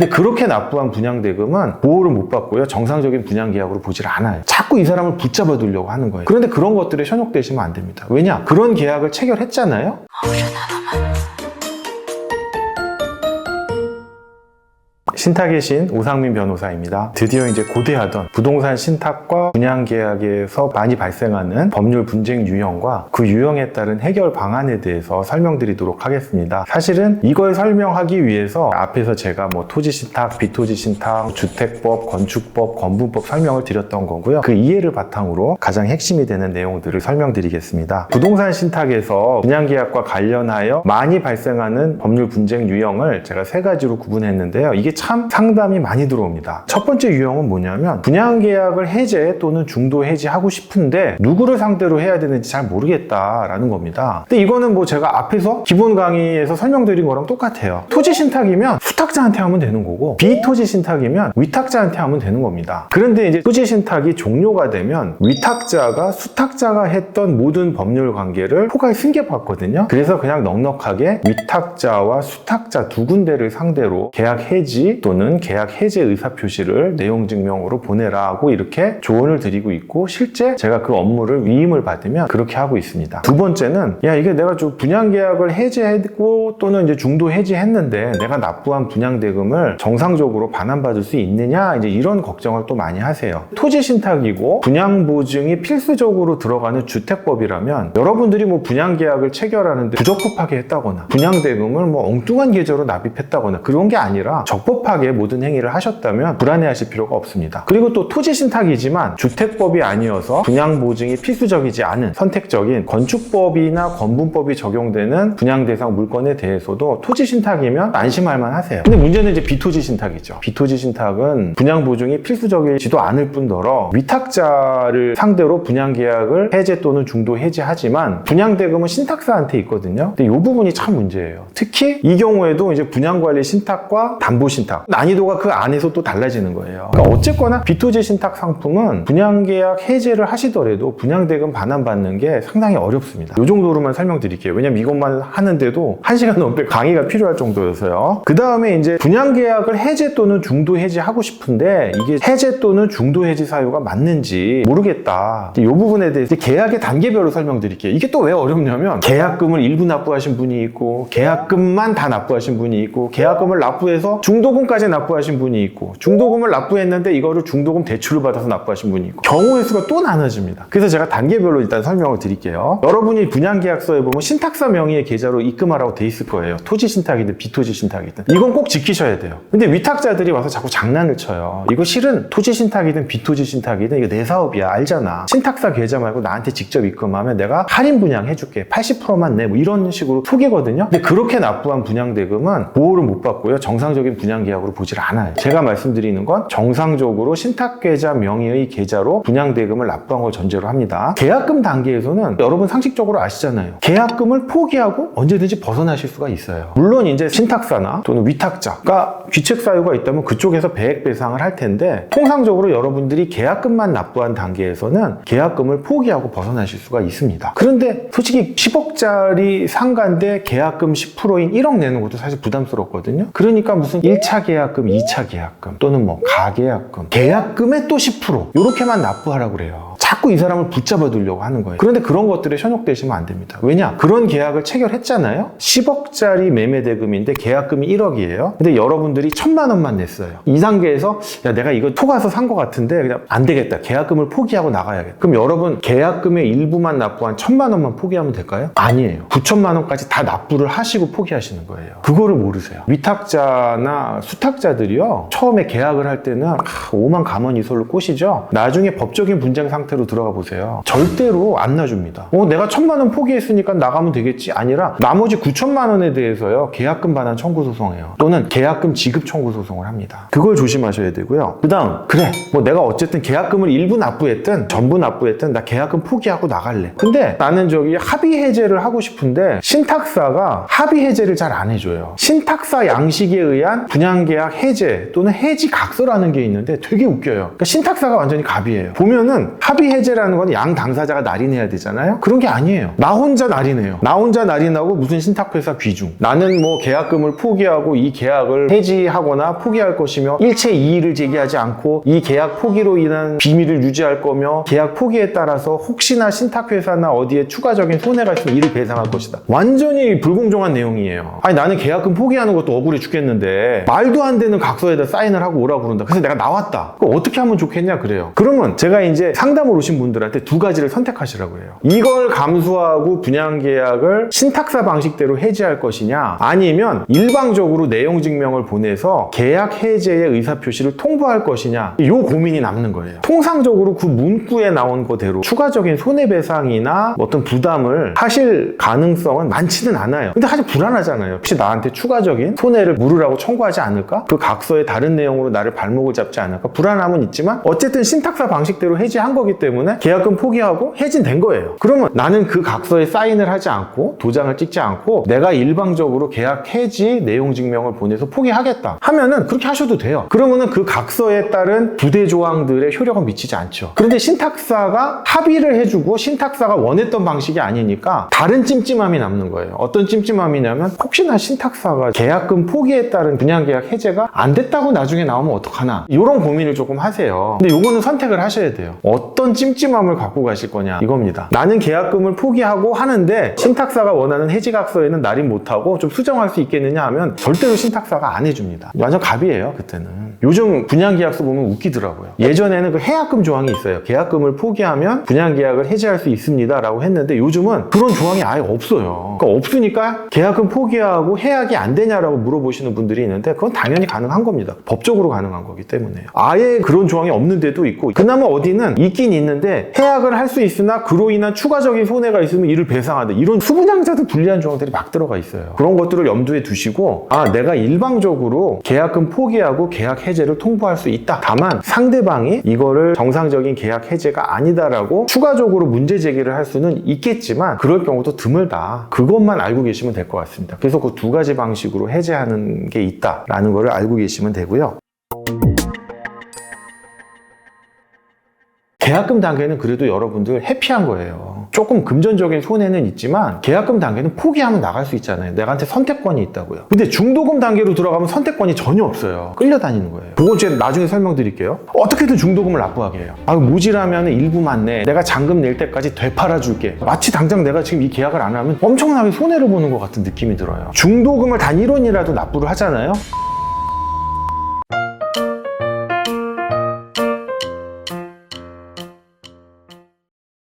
근데 그렇게 납부한 분양대금은 보호를 못 받고요. 정상적인 분양계약으로 보질 않아요. 자꾸 이 사람을 붙잡아 두려고 하는 거예요. 그런데 그런 것들에 현혹되시면 안 됩니다. 왜냐? 그런 계약을 체결했잖아요. 신탁의 신 오상민 변호사입니다. 드디어 이제 고대하던 부동산 신탁과 분양계약에서 많이 발생하는 법률 분쟁 유형과 그 유형에 따른 해결 방안에 대해서 설명드리도록 하겠습니다. 사실은 이걸 설명하기 위해서 앞에서 제가 토지신탁, 비토지신탁, 주택법, 건축법, 건분법 설명을 드렸던 거고요. 그 이해를 바탕으로 가장 핵심이 되는 내용들을 설명드리겠습니다. 부동산 신탁에서 분양계약과 관련하여 많이 발생하는 법률 분쟁 유형을 제가 세 가지로 구분했는데요. 이게 참 상담이 많이 들어옵니다. 첫 번째 유형은 뭐냐면 분양계약을 해제 또는 중도 해지하고 싶은데 누구를 상대로 해야 되는지 잘 모르겠다라는 겁니다. 근데 이거는 제가 앞에서 기본 강의에서 설명드린 거랑 똑같아요. 토지신탁이면 수탁자한테 하면 되는 거고 비토지신탁이면 위탁자한테 하면 되는 겁니다. 그런데 이제 토지신탁이 종료가 되면 위탁자가 수탁자가 했던 모든 법률 관계를 포괄 승계받거든요. 그래서 그냥 넉넉하게 위탁자와 수탁자 두 군데를 상대로 계약 해지 또는 계약 해제 의사표시를 내용증명으로 보내라고 이렇게 조언을 드리고 있고, 실제 제가 그 업무를 위임을 받으면 그렇게 하고 있습니다. 두 번째는 이게 내가 좀 분양계약을 해제했고 또는 이제 중도 해지했는데 내가 납부한 분양대금을 정상적으로 반환받을 수 있느냐, 이제 이런 걱정을 또 많이 하세요. 토지신탁이고 분양보증이 필수적으로 들어가는 주택법이라면 여러분들이 분양계약을 체결하는데 부적법하게 했다거나 분양대금을 엉뚱한 계좌로 납입했다거나 그런 게 아니라 적법하게 모든 행위를 하셨다면 불안해하실 필요가 없습니다. 그리고 또 토지신탁이지만 주택법이 아니어서 분양보증이 필수적이지 않은 선택적인 건축법이나 건분법이 적용되는 분양대상 물건에 대해서도 토지신탁이면 안심할 만하세요. 근데 문제는 이제 비토지신탁이죠. 비토지신탁은 분양보증이 필수적이지도 않을 뿐더러 위탁자를 상대로 분양계약을 해제 또는 중도 해지하지만 분양대금은 신탁사한테 있거든요. 근데 이 부분이 참 문제예요. 특히 이 경우에도 이제 분양관리 신탁과 담보신탁 난이도가 그 안에서 또 달라지는 거예요. 그러니까 어쨌거나 비토지 신탁 상품은 분양계약 해제를 하시더라도 분양대금 반환받는 게 상당히 어렵습니다. 이 정도로만 설명드릴게요. 왜냐면 이것만 하는데도 1시간 넘게 강의가 필요할 정도여서요. 그 다음에 이제 분양계약을 해제 또는 중도 해지하고 싶은데 이게 해제 또는 중도 해지 사유가 맞는지 모르겠다. 이 부분에 대해서 계약의 단계별로 설명드릴게요. 이게 또 왜 어렵냐면 계약금을 일부 납부하신 분이 있고 계약금만 다 납부하신 분이 있고 계약금을 납부해서 중도금까지 납부하신 분이 있고 중도금을 납부했는데 이거를 중도금 대출을 받아서 납부하신 분이 있고 경우의 수가 또 나눠집니다. 그래서 제가 단계별로 일단 설명을 드릴게요. 여러분이 분양계약서에 보면 신탁사 명의의 계좌로 입금하라고 돼 있을 거예요. 토지신탁이든 비토지신탁이든 이건 꼭 지키셔야 돼요. 근데 위탁자들이 와서 자꾸 장난을 쳐요. 이거 실은 토지신탁이든 비토지신탁이든 이거 내 사업이야, 알잖아. 신탁사 계좌 말고 나한테 직접 입금하면 내가 할인 분양 해줄게, 80%만 내, 이런 식으로 속이거든요. 근데 그렇게 납부한 분양대금은 보호를 못 받고요, 정상적인 분양계약으로 보질 않아요. 제가 말씀드리는 건 정상적으로 신탁계좌 명의의 계좌로 분양대금을 납부한 걸 전제로 합니다. 계약금 단계에서는 여러분 상식적으로 아시잖아요. 계약금을 포기하고 언제든지 벗어나실 수가 있어요. 물론 이제 신탁사나 또는 위탁자가 귀책 사유가 있다면 그쪽에서 배액 배상을 할 텐데, 통상적으로 여러분들이 계약금만 납부한 단계에서는 계약금을 포기하고 벗어나실 수가 있습니다. 그런데 솔직히 10억짜리 상가인데 계약금 10%인 1억 내는 것도 사실 부담스럽거든요. 그러니까 무슨 1차 계약금, 2차 계약금 또는 가계약금, 계약금의 또 10% 이렇게만 납부하라고 그래요. 자꾸 이 사람을 붙잡아 두려고 하는 거예요. 그런데 그런 것들에 현혹되시면 안 됩니다. 왜냐? 그런 계약을 체결했잖아요. 10억짜리 매매 대금인데 계약금이 1억이에요. 근데 여러분들이 1,000만 원만 냈어요. 이 단계에서 내가 이거 속아서 산 것 같은데 그냥 안 되겠다, 계약금을 포기하고 나가야겠다. 그럼 여러분 계약금의 일부만 납부한 1,000만 원만 포기하면 될까요? 아니에요. 9,000만 원까지 다 납부를 하시고 포기하시는 거예요. 그거를 모르세요. 위탁자나 수탁자들이요, 처음에 계약을 할 때는 5만 가만 이설로 꼬시죠. 나중에 법적인 분쟁 상태로 들어가 보세요. 절대로 안 놔줍니다. 내가 1,000만 원 포기했으니까 나가면 되겠지, 아니라 나머지 9천만 원에 대해서요 계약금 반환 청구 소송해요. 또는 계약금 지급 청구 소송을 합니다. 그걸 조심하셔야 되고요. 그 다음, 그래 내가 어쨌든 계약금을 일부 납부했든 전부 납부했든 나 계약금 포기하고 나갈래. 근데 나는 합의 해제를 하고 싶은데 신탁사가 합의 해제를 잘 안 해줘요. 신탁사 양식에 의한 분양계약 해제 또는 해지 각서라는 게 있는데 되게 웃겨요. 그러니까 신탁사가 완전히 갑이에요. 보면은 합의 합의 해제라는 건 양 당사자가 날인해야 되잖아요. 그런 게 아니에요. 나 혼자 날인해요. 나 혼자 날인하고 무슨 신탁회사 귀중. 나는 뭐 계약금을 포기하고 이 계약을 해지하거나 포기할 것이며 일체 이의를 제기하지 않고 이 계약 포기로 인한 비밀을 유지할 거며 계약 포기에 따라서 혹시나 신탁회사나 어디에 추가적인 손해가 있으면 이를 배상할 것이다. 완전히 불공정한 내용이에요. 아니 나는 계약금 포기하는 것도 억울해 죽겠는데 말도 안 되는 각서에다 사인을 하고 오라고 그런다. 그래서 내가 나왔다. 그거 어떻게 하면 좋겠냐 그래요. 그러면 제가 이제 상담을 오신 분들한테 두 가지를 선택하시라고 해요. 이걸 감수하고 분양계약을 신탁사 방식대로 해지할 것이냐, 아니면 일방적으로 내용 증명을 보내서 계약 해제의 의사표시를 통보할 것이냐, 이 고민이 남는 거예요. 통상적으로 그 문구에 나온 그대로 추가적인 손해배상이나 어떤 부담을 하실 가능성은 많지는 않아요. 근데 사실 불안하잖아요. 혹시 나한테 추가적인 손해를 물으라고 청구하지 않을까? 그 각서의 다른 내용으로 나를 발목을 잡지 않을까? 불안함은 있지만 어쨌든 신탁사 방식대로 해지한 거기 때문에 계약금 포기하고 해지된 거예요. 그러면 나는 그 각서에 사인을 하지 않고 도장을 찍지 않고 내가 일방적으로 계약 해지 내용 증명을 보내서 포기하겠다 하면은 그렇게 하셔도 돼요. 그러면은 그 각서에 따른 부대 조항들의 효력은 미치지 않죠. 그런데 신탁사가 합의를 해주고 신탁사가 원했던 방식이 아니니까 다른 찜찜함이 남는 거예요. 어떤 찜찜함이냐면 혹시나 신탁사가 계약금 포기에 따른 분양계약 해제가 안 됐다고 나중에 나오면 어떡하나, 이런 고민을 조금 하세요. 근데 요거는 선택을 하셔야 돼요. 어떤 찜찜함을 갖고 가실 거냐 이겁니다. 나는 계약금을 포기하고 하는데 신탁사가 원하는 해지각서에는 날인 못하고 좀 수정할 수 있겠느냐 하면 절대로 신탁사가 안 해줍니다. 완전 갑이에요 그때는. 요즘 분양계약서 보면 웃기더라고요. 예전에는 그 해약금 조항이 있어요. 계약금을 포기하면 분양계약을 해지할 수 있습니다 라고 했는데 요즘은 그런 조항이 아예 없어요. 그러니까 없으니까 계약금 포기하고 해약이 안 되냐라고 물어보시는 분들이 있는데 그건 당연히 가능한 겁니다. 법적으로 가능한 거기 때문에. 아예 그런 조항이 없는 데도 있고, 그나마 어디는 있긴 있는데 해약을 할 수 있으나 그로 인한 추가적인 손해가 있으면 이를 배상하다, 이런 수분양자도 불리한 조항들이 막 들어가 있어요. 그런 것들을 염두에 두시고, 내가 일방적으로 계약금 포기하고 계약 해제를 통보할 수 있다. 다만 상대방이 이거를 정상적인 계약 해제가 아니다라고 추가적으로 문제 제기를 할 수는 있겠지만 그럴 경우도 드물다. 그것만 알고 계시면 될 것 같습니다. 그래서 그 두 가지 방식으로 해제하는 게 있다라는 거를 알고 계시면 되고요. 계약금 단계는 그래도 여러분들 해피한 거예요. 조금 금전적인 손해는 있지만 계약금 단계는 포기하면 나갈 수 있잖아요. 내가한테 선택권이 있다고요. 근데 중도금 단계로 들어가면 선택권이 전혀 없어요. 끌려다니는 거예요. 그건 제가 나중에 설명드릴게요. 어떻게든 중도금을 납부하게 해요. 모지라면 일부만 내. 내가 잔금 낼 때까지 되팔아 줄게. 마치 당장 내가 지금 이 계약을 안 하면 엄청나게 손해를 보는 것 같은 느낌이 들어요. 중도금을 단 1원이라도 납부를 하잖아요.